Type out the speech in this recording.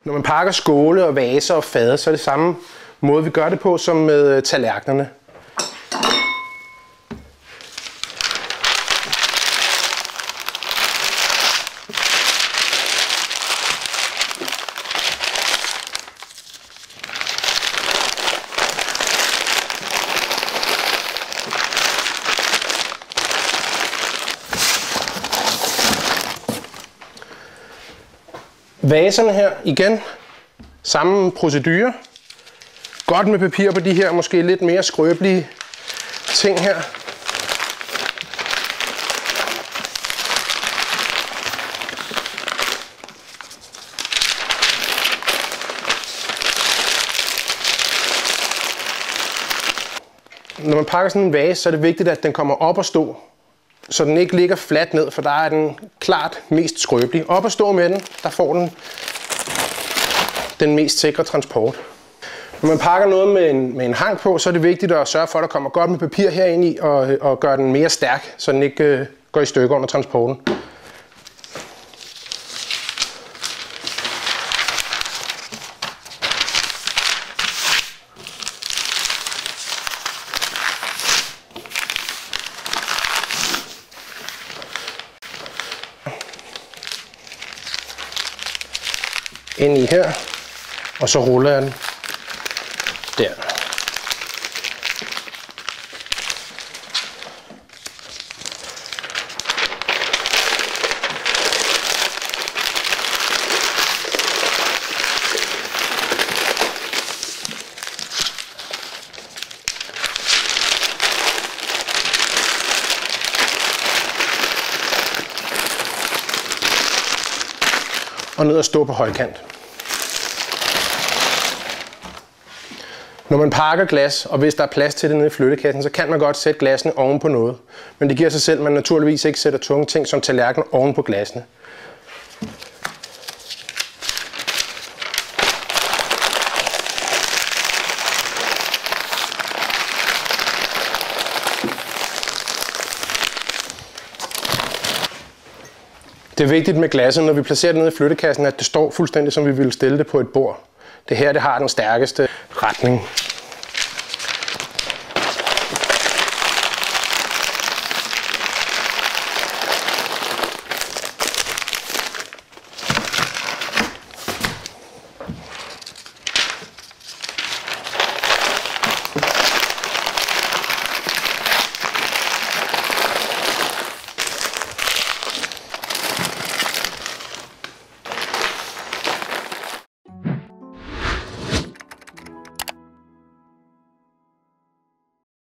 Når man pakker skåle og vaser og fade, så er det samme måde, vi gør det på, som med tallerkenerne. Vaserne her igen, samme procedure. Godt med papir på de her måske lidt mere skrøbelige ting her. Når man pakker sådan en vase, så er det vigtigt, at den kommer op og stå, så den ikke ligger fladt ned, for der er den klart mest skrøbelig. Op og stå med den, der får den mest sikre transport. Når man pakker noget med en hang på, så er det vigtigt at sørge for, at der kommer godt med papir herinde i, og gøre den mere stærk, så den ikke går i stykker under transporten. Ind i her, og så ruller jeg den der. Og ned og stå på højkant. Når man pakker glas, og hvis der er plads til det nede i flyttekassen, så kan man godt sætte glasene oven på noget. Men det giver sig selv, at man naturligvis ikke sætter tunge ting som tallerkener oven på glasene. Det er vigtigt med glasset, når vi placerer det nede i flyttekassen, at det står fuldstændig som vi ville stille det på et bord. Det her, det har den stærkeste retning.